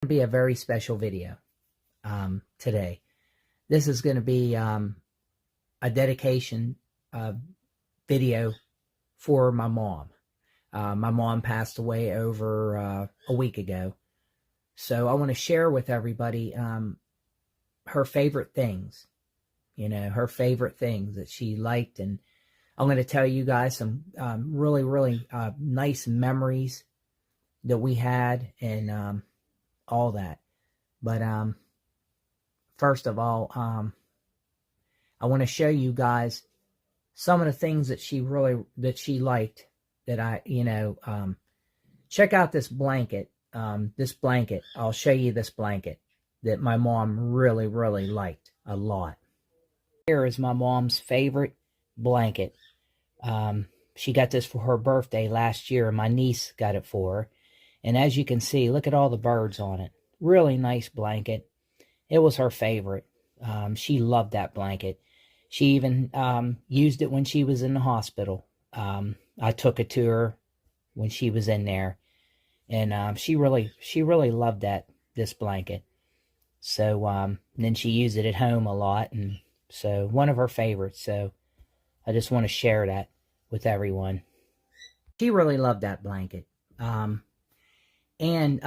Be a very special video today. This is going to be a dedication video for my mom. My mom passed away over a week ago. So I want to share with everybody her favorite things, her favorite things that she liked. And I'm going to tell you guys some really, really nice memories that we had and all that. But first of all, I want to show you guys some of the things that she liked that check out this blanket. I'll show you this blanket that my mom really, really liked a lot. Here is my mom's favorite blanket. She got this for her birthday last year. My niece got it for her. And as you can see, look at all the birds on it. Really nice blanket. It was her favorite. She loved that blanket. She even used it when she was in the hospital. I took it to her when she was in there. And she really loved this blanket. So then she used it at home a lot. And so one of her favorites. So I just want to share that with everyone. She really loved that blanket. And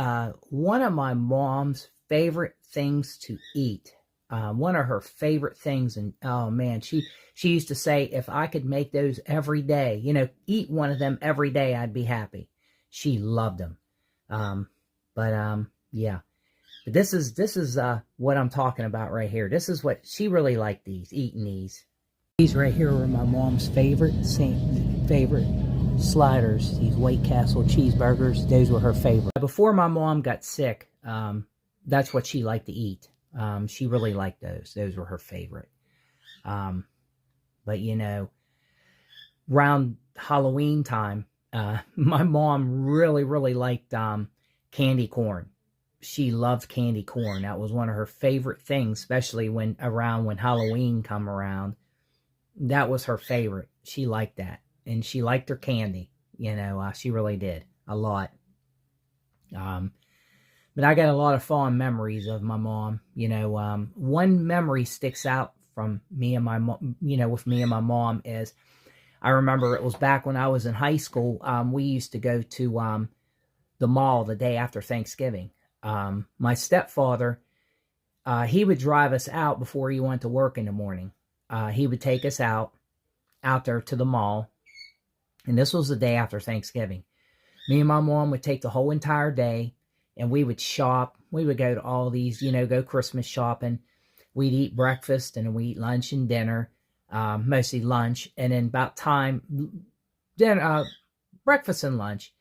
one of my mom's favorite things to eat, one of her favorite things, and oh man, she used to say, if I could make those every day, eat one of them every day, I'd be happy. She loved them. Yeah. But this is what I'm talking about right here. This is what she really liked, eating these. These right here were my mom's favorite sliders, these White Castle cheeseburgers. Those were her favorite. Before my mom got sick, that's what she liked to eat. She really liked those. Those were her favorite. But around Halloween time, my mom really liked candy corn. She loved candy corn. That was one of her favorite things, especially when Halloween come around. That was her favorite. She liked that. And she liked her candy, she really did, a lot. But I got a lot of fond memories of my mom. One memory sticks out from me and my mom, with me and my mom is, I remember it was back when I was in high school. We used to go to the mall the day after Thanksgiving. My stepfather, he would drive us out before he went to work in the morning. He would take us out there to the mall. And this was the day after Thanksgiving. Me and my mom would take the whole entire day and we would shop. We would go to all these, go Christmas shopping. We'd eat breakfast and we'd eat lunch and dinner, mostly lunch. And then about breakfast and lunch.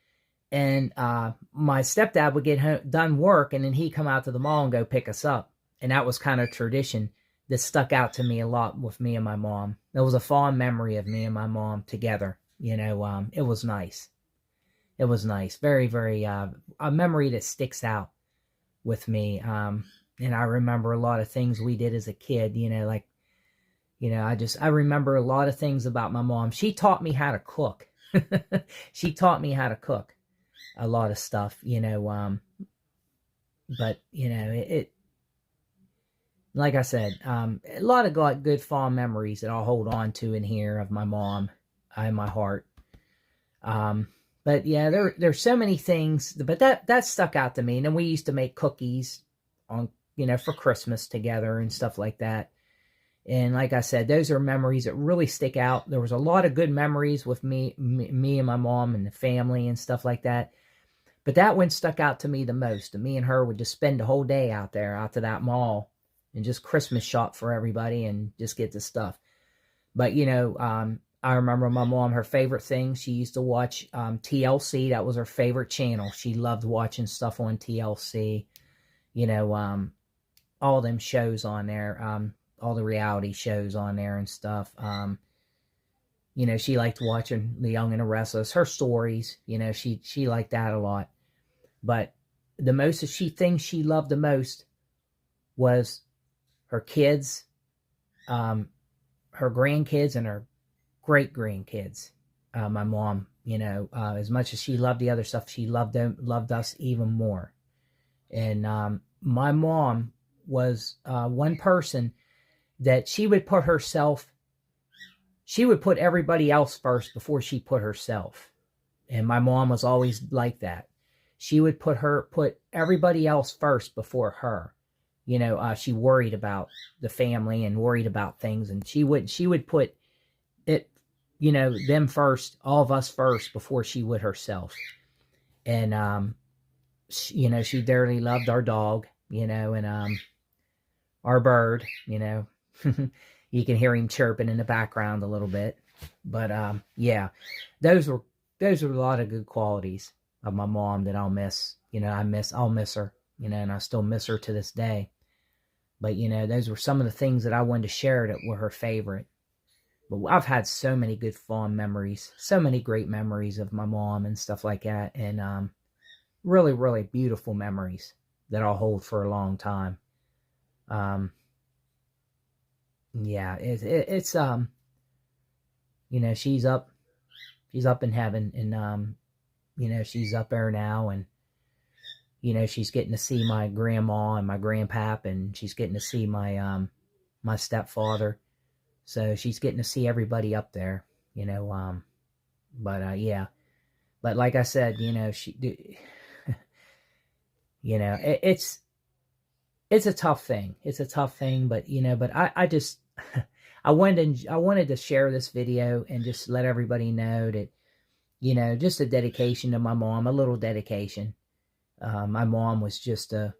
And my stepdad would get done work and then he'd come out to the mall and go pick us up. And that was kind of tradition that stuck out to me a lot with me and my mom. There was a fond memory of me and my mom together. It was nice. It was nice. Very, very, a memory that sticks out with me. And I remember a lot of things we did as a kid, I remember a lot of things about my mom. She taught me how to cook. She taught me how to cook a lot of stuff, but, like I said, a lot of good fond memories that I'll hold on to in here of my mom in my heart. But yeah, there's so many things, but that stuck out to me. And then we used to make cookies on, for Christmas together and stuff like that. And like I said, those are memories that really stick out. There was a lot of good memories with me and my mom and the family and stuff like that. But that one stuck out to me the most. And me and her would just spend the whole day out to that mall and just Christmas shop for everybody and just get the stuff. But, I remember my mom, her favorite thing, she used to watch TLC. That was her favorite channel. She loved watching stuff on TLC. All them shows on there, all the reality shows on there and stuff. She liked watching The Young and the Restless, her stories. She liked that a lot. But the thing she loved the most was her kids, her grandkids, and her great-grandkids. My mom, as much as she loved the other stuff, she loved us even more. And my mom was one person that she would put everybody else first before she put herself. And my mom was always like that. She would put everybody else first before her. She worried about the family and worried about things, and she would put it, them first, all of us first before she would herself. And she dearly loved our dog, and our bird, you can hear him chirping in the background a little bit. But yeah, those were a lot of good qualities of my mom that I'll miss. I'll miss her, and I still miss her to this day. But those were some of the things that I wanted to share that were her favorite. But I've had so many good fond memories, so many great memories of my mom and stuff like that, and really, really beautiful memories that I'll hold for a long time. Yeah, it's she's up in heaven, and she's up there now, and she's getting to see my grandma and my grandpap, and she's getting to see my my stepfather. So she's getting to see everybody up there, but yeah. But like I said, it's a tough thing. It's a tough thing, but but I just I wanted to share this video and just let everybody know that just a dedication to my mom, a little dedication. My mom was just a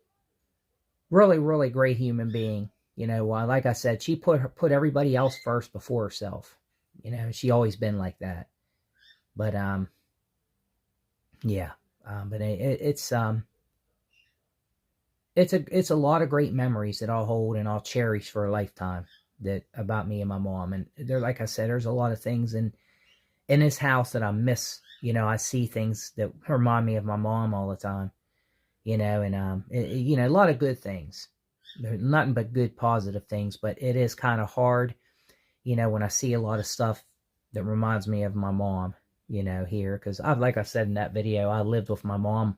really, really great human being. Like I said, she put everybody else first before herself. She always been like that. But yeah, but it's a lot of great memories that I'll hold and I'll cherish for a lifetime that about me and my mom. And there, like I said, there's a lot of things in this house that I miss. I see things that remind me of my mom all the time. And a lot of good things. There's nothing but good, positive things. But it is kind of hard, when I see a lot of stuff that reminds me of my mom. Here, because like I said in that video, I lived with my mom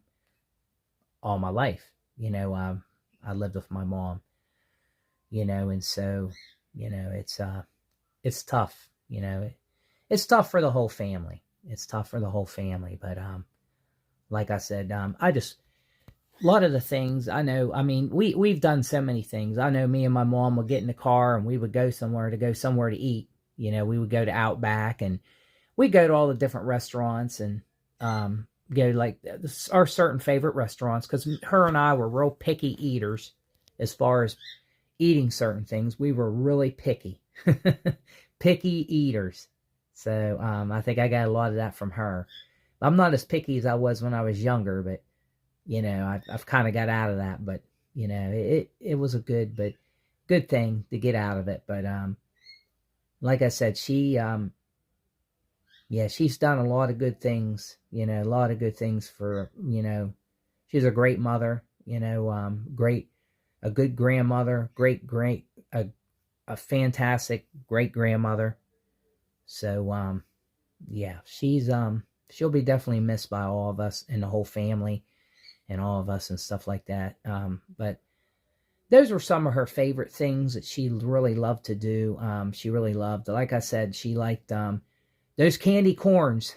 all my life. I lived with my mom. And so, it's tough. It's tough for the whole family. It's tough for the whole family. But like I said, I just, a lot of the things I know, I mean, we've done so many things. I know me and my mom would get in the car and we would go somewhere to eat. We would go to Outback, and we'd go to all the different restaurants and go like our certain favorite restaurants, because her and I were real picky eaters as far as eating certain things. We were really picky, picky eaters. So I think I got a lot of that from her. I'm not as picky as I was when I was younger, but I've kind of got out of that. But it was a good thing to get out of it. But like I said, she's done a lot of good things, a lot of good things for, she's a great mother, a good grandmother, a fantastic great grandmother. So, yeah, she'll be definitely missed by all of us and the whole family and all of us and stuff like that. But those were some of her favorite things that she really loved to do. She really loved, like I said, she liked, those candy corns.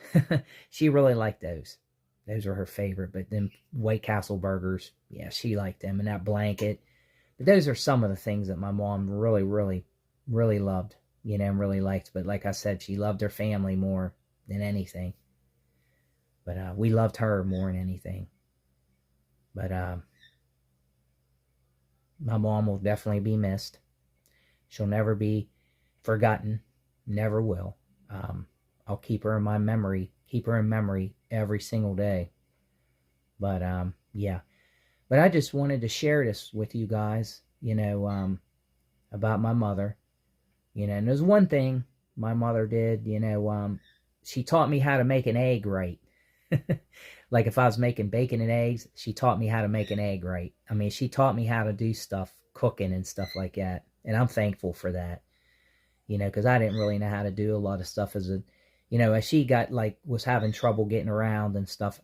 She really liked those. Those were her favorite. But then White Castle burgers, yeah, she liked them. And that blanket. But those are some of the things that my mom really, really, really loved, and really liked. But like I said, she loved her family more than anything. But we loved her more than anything. But my mom will definitely be missed. She'll never be forgotten. Never will. I'll keep her in my memory, every single day. But, yeah. But I just wanted to share this with you guys, about my mother. And there's one thing my mother did, she taught me how to make an egg right. Like if I was making bacon and eggs, she taught me how to make an egg right. I mean, she taught me how to do stuff, cooking and stuff like that. And I'm thankful for that, because I didn't really know how to do a lot of stuff as she was having trouble getting around and stuff.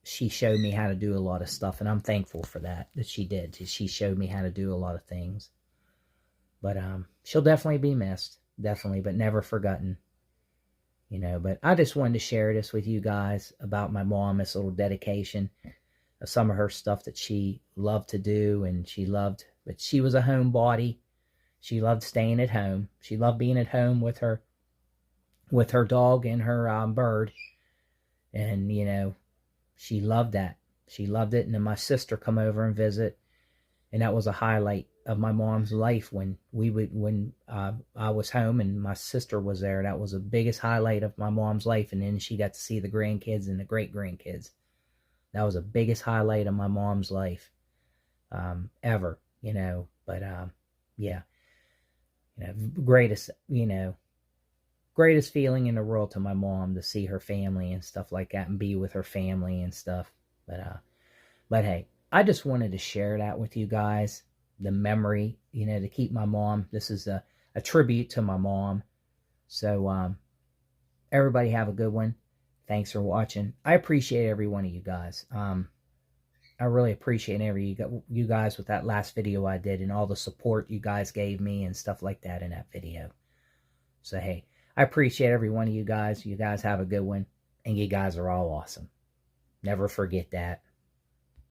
she showed me how to do a lot of stuff, and I'm thankful for that she did. She showed me how to do a lot of things. But she'll definitely be missed, definitely, but never forgotten. You know, but I just wanted to share this with you guys about my mom, this little dedication of some of her stuff that she loved to do, and but she was a homebody. She loved staying at home. She loved being at home with her dog and her bird. And, you know, she loved that. She loved it. And then my sister come over and visit. And that was a highlight of my mom's life when I was home and my sister was there. That was the biggest highlight of my mom's life. And then she got to see the grandkids and the great-grandkids. That was the biggest highlight of my mom's life ever, you know. But, yeah. You know, greatest feeling in the world to my mom, to see her family and stuff like that and be with her family and stuff. But hey, I just wanted to share that with you guys, the memory, you know, to keep my mom. This is a tribute to my mom. So everybody have a good one. Thanks for watching. I appreciate every one of you guys. I really appreciate you guys with that last video I did and all the support you guys gave me and stuff like that in that video. So, hey, I appreciate every one of you guys. You guys have a good one, and you guys are all awesome. Never forget that.